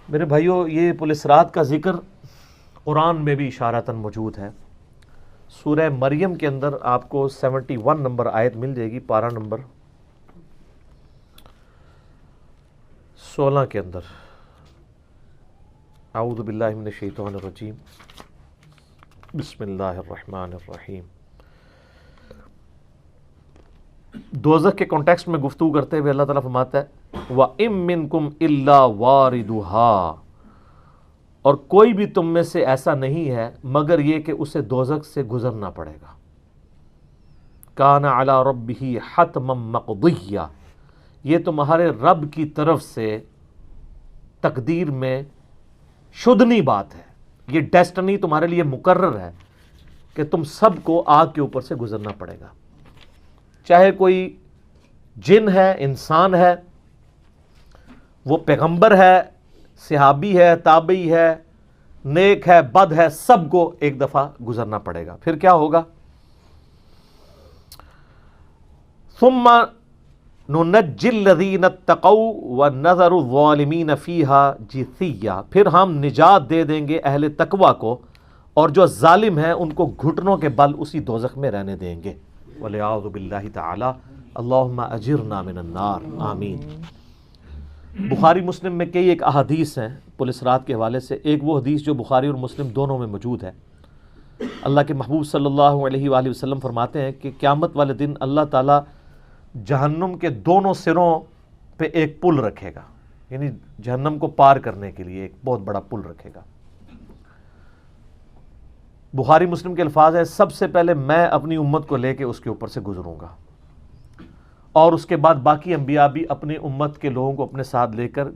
میرے بھائیوں، یہ پولیس رات کا ذکر قرآن میں بھی اشارتاً موجود ہے۔ سورہ مریم کے اندر آپ کو 71 نمبر آیت مل جائے گی، پارہ نمبر 16 کے اندر۔ اعوذ باللہ من الشیطان الرجیم، بسم اللہ الرحمن الرحیم۔ دوزخ کے کانٹیکسٹ میں گفتگو کرتے ہوئے اللہ تعالیٰ فرماتا ہے وَإِن مِّنكُمْ إِلَّا وَارِدُهَا، اور کوئی بھی تم میں سے ایسا نہیں ہے مگر یہ کہ اسے دوزخ سے گزرنا پڑے گا۔ کان علی ربہ حتما مقضیہ، یہ تمہارے رب کی طرف سے تقدیر میں شدنی بات ہے، یہ ڈیسٹنی تمہارے لیے مقرر ہے کہ تم سب کو آگ کے اوپر سے گزرنا پڑے گا، چاہے کوئی جن ہے، انسان ہے، وہ پیغمبر ہے، صحابی ہے، تابعی ہے، نیک ہے، بد ہے، سب کو ایک دفعہ گزرنا پڑے گا۔ پھر کیا ہوگا؟ ثم ننجی الذین اتقوا ونذر الظالمین فیہا جثیا، پھر ہم نجات دے دیں گے اہل تقوی کو، اور جو ظالم ہیں ان کو گھٹنوں کے بل اسی دوزخ میں رہنے دیں گے۔ والعیاذ باللہ تعالی، اللہم اجرنا من النار، آمین۔ بخاری مسلم میں کئی ایک احادیث ہیں پولیس رات کے حوالے سے۔ ایک وہ حدیث جو بخاری اور مسلم دونوں میں موجود ہے، اللہ کے محبوب صلی اللہ علیہ وآلہ وسلم فرماتے ہیں کہ قیامت والے دن اللہ تعالیٰ جہنم کے دونوں سروں پہ ایک پل رکھے گا، یعنی جہنم کو پار کرنے کے لیے ایک بہت بڑا پل رکھے گا۔ بخاری مسلم کے الفاظ ہیں سب سے پہلے میں اپنی امت کو لے کے اس کے اوپر سے گزروں گا، اور اس کے بعد باقی انبیاء بھی اپنی امت کے لوگوں کو اپنے ساتھ لے کر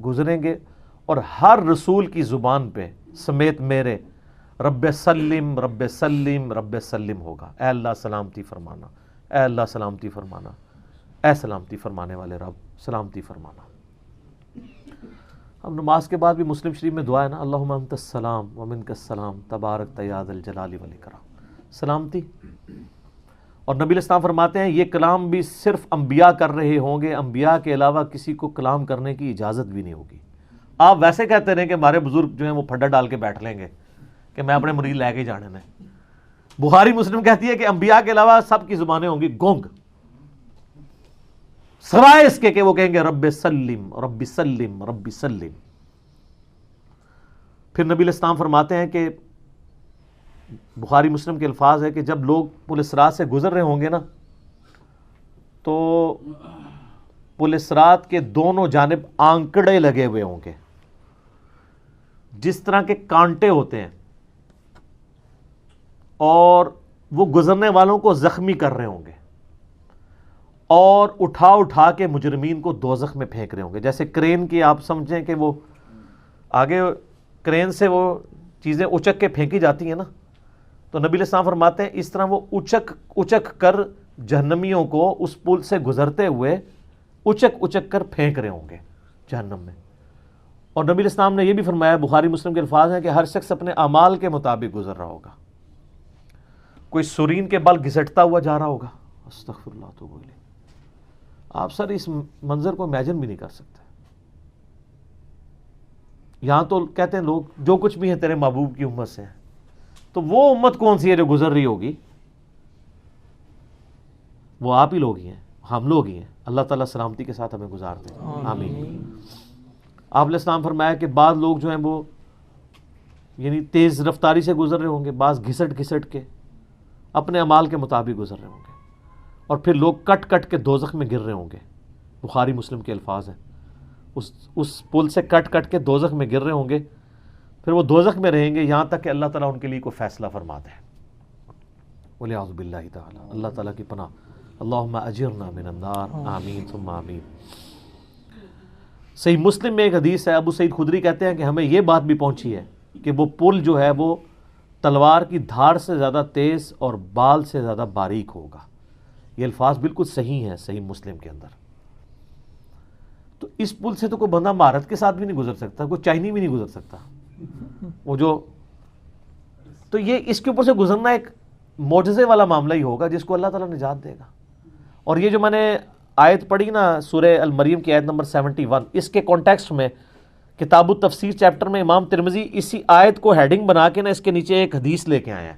گزریں گے، اور ہر رسول کی زبان پہ سمیت میرے رب سلم رب سلم رب سلم ہوگا، اے اللہ سلامتی فرمانا، اے اللہ سلامتی فرمانا، اے سلامتی فرمانے والے رب سلامتی فرمانا۔ ہم نماز کے بعد بھی مسلم شریف میں دعا ہے نا، اللہم انت السلام ومنک السلام تبارک یا ذا الجلال والاکرام، سلامتی۔ اور نبی علیہ السلام فرماتے ہیں یہ کلام بھی صرف انبیاء کر رہے ہوں گے، انبیاء کے علاوہ کسی کو کلام کرنے کی اجازت بھی نہیں ہوگی۔ آپ ویسے کہتے رہیں کہ ہمارے بزرگ جو ہیں وہ پھڈا ڈال کے بیٹھ لیں گے کہ میں اپنے مرید لے کے جانے میں۔ بخاری مسلم کہتی ہے کہ انبیاء کے علاوہ سب کی زبانیں ہوں گی گونگ، سوائے اس کے کہ وہ کہیں گے رب سلم رب سلم رب سلم۔ پھر نبی علیہ السلام فرماتے ہیں کہ بخاری مسلم کے الفاظ ہے کہ جب لوگ پولیس رات سے گزر رہے ہوں گے نا، تو پولیس رات کے دونوں جانب آنکڑے لگے ہوئے ہوں گے، جس طرح کے کانٹے ہوتے ہیں، اور وہ گزرنے والوں کو زخمی کر رہے ہوں گے، اور اٹھا اٹھا کے مجرمین کو دوزخ میں پھینک رہے ہوں گے۔ جیسے کرین کی آپ سمجھیں کہ وہ آگے کرین سے وہ چیزیں اچک کے پھینکی جاتی ہیں نا، تو نبی علیہ السلام فرماتے ہیں اس طرح وہ اچک کر جہنمیوں کو اس پل سے گزرتے ہوئے اچک کر پھینک رہے ہوں گے جہنم میں۔ اور نبی علیہ السلام نے یہ بھی فرمایا، بخاری مسلم کے الفاظ ہیں کہ ہر شخص اپنے اعمال کے مطابق گزر رہا ہوگا، کوئی سورین کے بال گھسٹتا ہوا جا رہا ہوگا، استغفر اللہ توب الیہ۔ آپ سر اس منظر کو امیجن بھی نہیں کر سکتے۔ یہاں تو کہتے ہیں لوگ جو کچھ بھی ہیں تیرے محبوب کی امت سے ہیں، تو وہ امت کون سی ہے جو گزر رہی ہوگی؟ وہ آپ ہی لوگ ہی ہیں، ہم لوگ ہی ہیں۔ اللہ تعالیٰ سلامتی کے ساتھ ہمیں گزار دیں، آمین۔ آپ علیہ السلام فرمایا کہ بعض لوگ جو ہیں وہ یعنی تیز رفتاری سے گزر رہے ہوں گے، بعض گھسٹ کے اپنے اعمال کے مطابق گزر رہے ہوں گے، اور پھر لوگ کٹ کے دوزخ میں گر رہے ہوں گے۔ بخاری مسلم کے الفاظ ہیں اس پل سے کٹ کے دوزخ میں گر رہے ہوں گے، پھر وہ دوزخ میں رہیں گے یہاں تک کہ اللہ تعالیٰ ان کے لیے کوئی فیصلہ فرما دے۔ والعیاذ باللہ تعالی، اللہ تعالیٰ کی پناہ، اللہم اجرنا من النار، آمین ثم آمین۔ صحیح مسلم میں ایک حدیث ہے، ابو سعید خدری کہتے ہیں کہ ہمیں یہ بات بھی پہنچی ہے کہ وہ پل جو ہے وہ تلوار کی دھاڑ سے زیادہ تیز اور بال سے زیادہ باریک ہوگا۔ یہ الفاظ بالکل صحیح ہیں صحیح مسلم کے اندر۔ تو اس پل سے تو کوئی بندہ مہارت کے ساتھ بھی نہیں گزر سکتا، کوئی چائنی بھی نہیں گزر سکتا، وہ جو تو یہ اس کے اوپر سے گزرنا ایک معجزے والا معاملہ ہی ہوگا جس کو اللہ تعالیٰ نجات دے گا۔ اور یہ جو میں نے آیت پڑھی نا سورہ المریم کی آیت نمبر 71، اس کے کانٹیکسٹ میں کتاب التفسیر چیپٹر میں امام ترمذی اسی آیت کو ہیڈنگ بنا کے نا اس کے نیچے ایک حدیث لے کے آئے ہیں.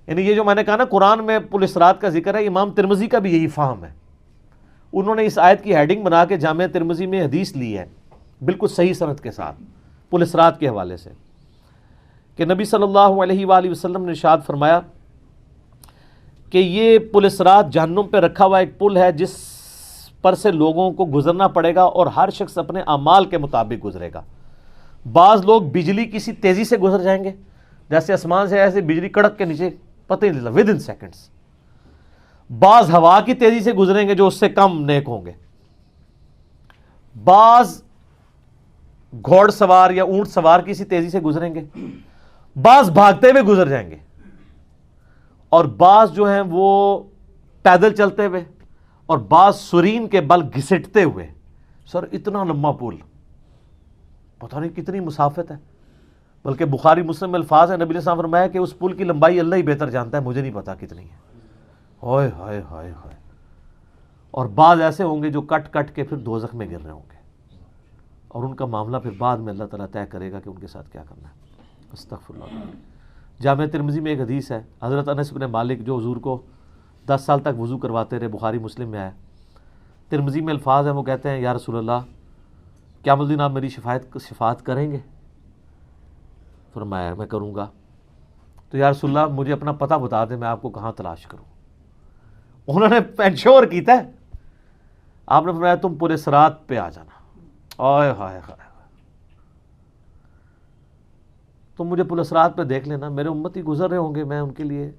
یعنی یہ جو میں نے کہا نا قرآن میں پل اسرات کا ذکر ہے، امام ترمذی کا بھی یہی فہم ہے. انہوں نے اس آیت کی ہیڈنگ بنا کے جامع ترمذی میں حدیث لی ہے بالکل صحیح سند کے ساتھ پل اسرات کے حوالے سے، کہ نبی صلی اللہ علیہ وآلہ وسلم نے ارشاد فرمایا کہ یہ پل اسرات جہنم پہ رکھا ہوا ایک پل ہے جس پر سے لوگوں کو گزرنا پڑے گا اور ہر شخص اپنے اعمال کے مطابق گزرے گا. بعض لوگ بجلی کسی تیزی سے گزر جائیں گے، جیسے آسمان سے ایسے بجلی کڑک کے نیچے پتہ ہی نہیں چلتا ود ان سیکنڈس. بعض ہوا کی تیزی سے گزریں گے جو اس سے کم نیک ہوں گے. بعض گھوڑ سوار یا اونٹ سوار کسی تیزی سے گزریں گے، بعض بھاگتے ہوئے گزر جائیں گے، اور بعض جو ہیں وہ پیدل چلتے ہوئے، اور بعض سرین کے بل گھسٹتے ہوئے. سر اتنا لمبا پل، پتہ نہیں کتنی مسافت ہے. بلکہ بخاری مسلم میں الفاظ ہیں، نبی علیہ السلام نے فرمایا کہ اس پل کی لمبائی اللہ ہی بہتر جانتا ہے، مجھے نہیں پتا کتنی ہے. ہائے ہائے ہائے ہائے. اور بعض ایسے ہوں گے جو کٹ کٹ کے پھر دوزخ میں گر رہے ہوں گے، اور ان کا معاملہ پھر بعد میں اللہ تعالیٰ طے کرے گا کہ ان کے ساتھ کیا کرنا ہے. استغفر اللہ. جامع ترمذی میں ایک حدیث ہے، حضرت انس بن مالک جو حضور کو 10 سال تک وضو کرواتے رہے، بخاری مسلم میں آیا. ترمذی میں الفاظ ہیں، وہ کہتے ہیں یا رسول اللہ قیامت الدین آپ میری شفاعت کریں گے؟ فرمایا میں کروں گا. تو یا رسول اللہ مجھے اپنا پتہ بتا دیں، میں آپ کو کہاں تلاش کروں. انہوں نے انشور کیتا ہے. آپ نے فرمایا تم پورے صراط پہ آ جانا. آئے ہائے ہائے، تم مجھے پل صراط پہ دیکھ لینا، میرے امتی گزر رہے ہوں گے، میں ان کے لیے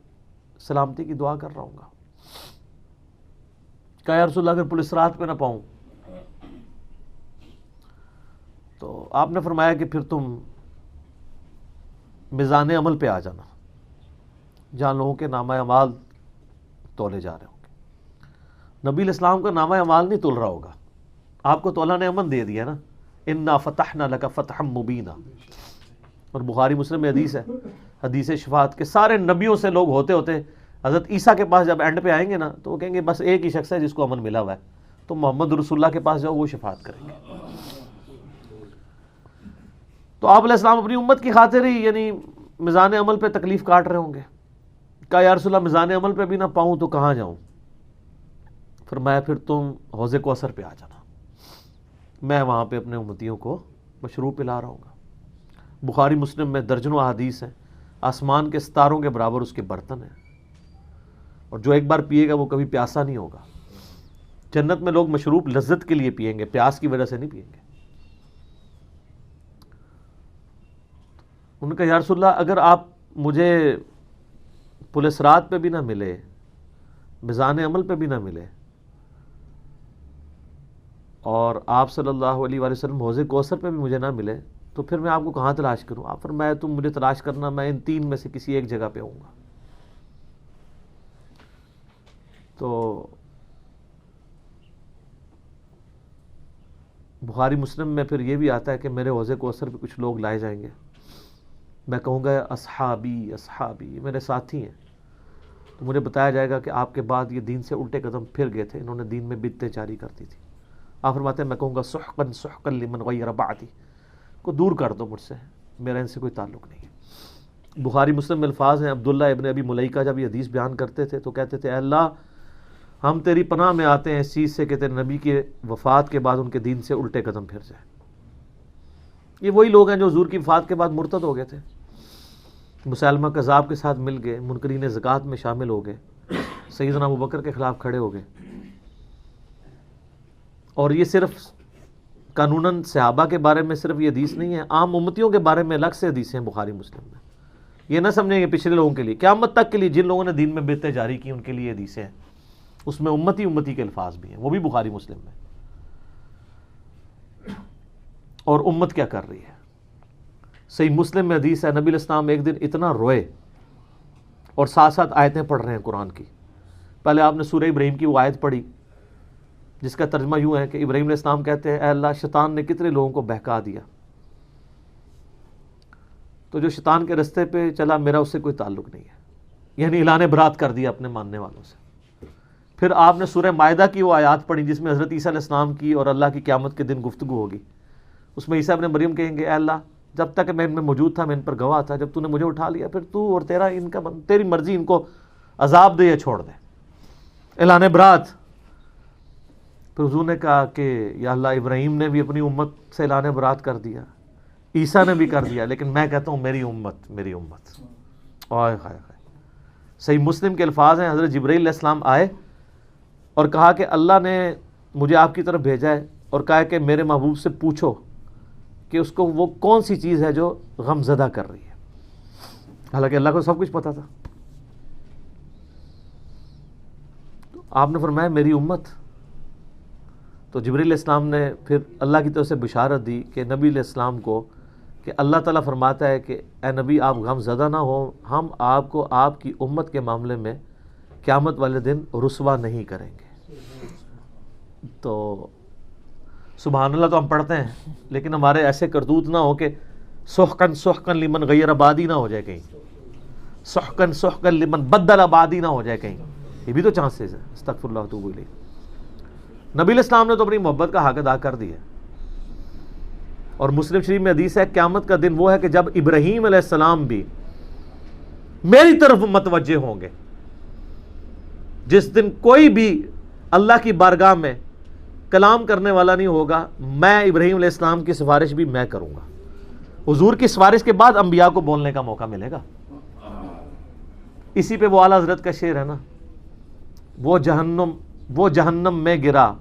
سلامتی کی دعا کر رہا ہوں گا. کہا یا رسول اللہ اگر پل صراط پہ نہ پاؤں؟ تو آپ نے فرمایا کہ پھر تم میزان عمل پہ آ جانا، جہاں لوگوں کے نامہ اعمال تولے جا رہے ہوں گے. نبی علیہ السلام کا نامہ اعمال نہیں تول رہا ہوگا، آپ کو تو اللہ نے امن دے دیا نا، انا فتحنا لک فتحا مبینا. اور بخاری مسلم میں حدیث ہے، حدیث شفاعت کے سارے نبیوں سے لوگ ہوتے ہوتے حضرت عیسیٰ کے پاس جب اینڈ پہ آئیں گے نا تو وہ کہیں گے بس ایک ہی شخص ہے جس کو امن ملا ہوا ہے، تو محمد رسول اللہ کے پاس جاؤ، وہ شفاعت کریں گے. تو آپ علیہ السلام اپنی امت کی خاطر ہی یعنی میزان عمل پہ تکلیف کاٹ رہے ہوں گے. کہا یا رسول اللہ میزان عمل پہ بھی نہ پاؤں تو کہاں جاؤں؟ فرمایا پھر تم حوض کوثر پہ آ جانا، میں وہاں پہ اپنے امتیوں کو مشروب پلا رہا ہوں گا. بخاری مسلم میں درجنوں احادیث ہیں، آسمان کے ستاروں کے برابر اس کے برتن ہیں، اور جو ایک بار پیے گا وہ کبھی پیاسا نہیں ہوگا. جنت میں لوگ مشروب لذت کے لیے پئیں گے، پیاس کی وجہ سے نہیں پئیں گے. ان کا یا رسول اللہ اگر آپ مجھے پل صراط پہ بھی نہ ملے، میزان عمل پہ بھی نہ ملے، اور آپ صلی اللہ علیہ وآلہ وسلم حوض کوثر پہ بھی مجھے نہ ملے، تو پھر میں آپ کو کہاں تلاش کروں؟ آپ فرمایا تم مجھے تلاش کرنا، میں ان 3 میں سے کسی ایک جگہ پہ ہوں گا. تو بخاری مسلم میں پھر یہ بھی آتا ہے کہ میرے حوض کوثر پہ کچھ لوگ لائے جائیں گے، میں کہوں گا اصحابی اصحابی، میرے ساتھی ہیں. تو مجھے بتایا جائے گا کہ آپ کے بعد یہ دین سے الٹے قدم پھر گئے تھے، انہوں نے دین میں بدعتیں جاری کر دی تھی. آپ فرماتے ہیں میں کہوں گا سحقا سحقا لمن غیر بعدی، کو دور کر دو مجھ سے، میرا ان سے کوئی تعلق نہیں ہے. بخاری مسلم میں الفاظ ہیں، عبداللہ ابن ابی ملیکہ جب یہ حدیث بیان کرتے تھے تو کہتے تھے اے اللہ ہم تیری پناہ میں آتے ہیں اس چیز سے کہ تیرے نبی کے وفات کے بعد ان کے دین سے الٹے قدم پھر جائیں. یہ وہی لوگ ہیں جو حضور کی وفات کے بعد مرتد ہو گئے تھے، مسلمہ کذاب کے ساتھ مل گئے، منکرین زکوٰۃ میں شامل ہو گئے، سیدنا ابوبکر کے خلاف کھڑے ہو گئے. اور یہ صرف قانوناً صحابہ کے بارے میں صرف یہ حدیث نہیں ہے، عام امتیوں کے بارے میں الگ سے حدیثیں ہیں بخاری مسلم میں. یہ نہ سمجھیں کہ پچھلے لوگوں کے لیے، قیامت تک کے لیے جن لوگوں نے دین میں بدعتیں جاری کی ان کے لیے حدیثیں ہیں، اس میں امتی کے الفاظ بھی ہیں، وہ بھی بخاری مسلم میں. اور امت کیا کر رہی ہے؟ صحیح مسلم میں حدیث ہے، نبی علیہ السلام ایک دن اتنا روئے اور ساتھ ساتھ آیتیں پڑھ رہے ہیں قرآن کی. پہلے آپ نے سورہ ابراہیم کی وہ آیت پڑھی جس کا ترجمہ یوں ہے کہ ابراہیم علیہ السلام کہتے ہیں اے اللہ شیطان نے کتنے لوگوں کو بہکا دیا، تو جو شیطان کے رستے پہ چلا میرا اس سے کوئی تعلق نہیں ہے، یعنی اعلان برات کر دیا اپنے ماننے والوں سے. پھر آپ نے سورہ مائدہ کی وہ آیات پڑھی جس میں حضرت عیسیٰ علیہ السلام کی اور اللہ کی قیامت کے دن گفتگو ہوگی. اس میں عیسیٰ ابن مریم کہیں گے اے اللہ جب تک میں ان میں موجود تھا میں ان پر گواہ تھا، جب تو نے مجھے اٹھا لیا پھر تو اور تیرا ان کا تیری مرضی، ان کو عذاب دے یا چھوڑ دے۔ اعلان برات، پھر حضور نے کہا کہ یا اللہ ابراہیم نے بھی اپنی امت سے اعلان برات کر دیا، عیسیٰ نے بھی کر دیا، لیکن میں کہتا ہوں میری امت، میری امت۔ آئے ہائے ہائے، صحیح مسلم کے الفاظ ہیں، حضرت جبرائیل علیہ السلام آئے اور کہا کہ اللہ نے مجھے آپ کی طرف بھیجا ہے اور کہا کہ میرے محبوب سے پوچھو کہ اس کو وہ کون سی چیز ہے جو غم زدہ کر رہی ہے، حالانکہ اللہ کو سب کچھ پتا تھا۔ آپ نے فرمایا میری امت، تو جبرائیل علیہ السلام نے پھر اللہ کی طرف سے بشارت دی کہ نبی علیہ السلام کو کہ اللہ تعالیٰ فرماتا ہے کہ اے نبی آپ غم زدہ نہ ہو، ہم آپ کو آپ کی امت کے معاملے میں قیامت والے دن رسوا نہیں کریں گے۔ تو سبحان اللہ تو ہم پڑھتے ہیں، لیکن ہمارے ایسے کرتوت نہ ہو کہ سحقن سحقن لمن غیر آبادی نہ ہو جائے کہیں، سحقن سحقن لمن بدل آبادی نہ ہو جائے کہیں، یہ بھی تو چانسز ہے۔ استغفر اللہ واتوب الیہ۔ نبی علیہ السلام نے تو اپنی محبت کا حق ادا کر دیا، اور مسلم شریف میں حدیث ہے قیامت کا دن وہ ہے کہ جب ابراہیم علیہ السلام بھی میری طرف متوجہ ہوں گے، جس دن کوئی بھی اللہ کی بارگاہ میں کلام کرنے والا نہیں ہوگا، میں ابراہیم علیہ السلام کی سفارش بھی میں کروں گا۔ حضور کی سفارش کے بعد انبیاء کو بولنے کا موقع ملے گا۔ اسی پہ وہ اعلیٰ حضرت کا شعر ہے نا، وہ جہنم میں گرا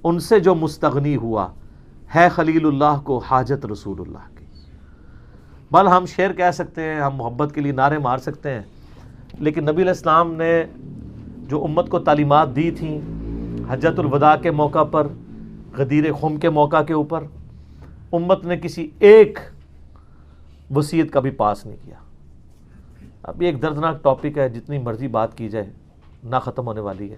ان سے جو مستغنی ہوا، ہے خلیل اللہ کو حاجت رسول اللہ کی۔ بل ہم شعر کہہ سکتے ہیں، ہم محبت کے لیے نعرے مار سکتے ہیں، لیکن نبی علیہ السلام نے جو امت کو تعلیمات دی تھیں حجۃ الوداع کے موقع پر، غدیر خم کے موقع کے اوپر، امت نے کسی ایک وصیت کا بھی پاس نہیں کیا۔ اب یہ ایک دردناک ٹاپک ہے، جتنی مرضی بات کی جائے نہ ختم ہونے والی ہے۔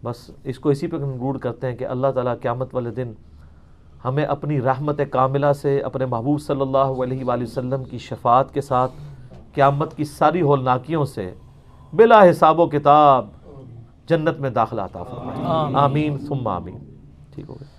بس اس کو اسی پہ کنکلوڈ کرتے ہیں کہ اللہ تعالیٰ قیامت والے دن ہمیں اپنی رحمت کاملہ سے اپنے محبوب صلی اللہ علیہ وآلہ وسلم کی شفاعت کے ساتھ قیامت کی ساری ہولناکیوں سے بلا حساب و کتاب جنت میں داخلہ عطا فرمائے۔ آمین ثم آمین۔ ٹھیک ہو گیا۔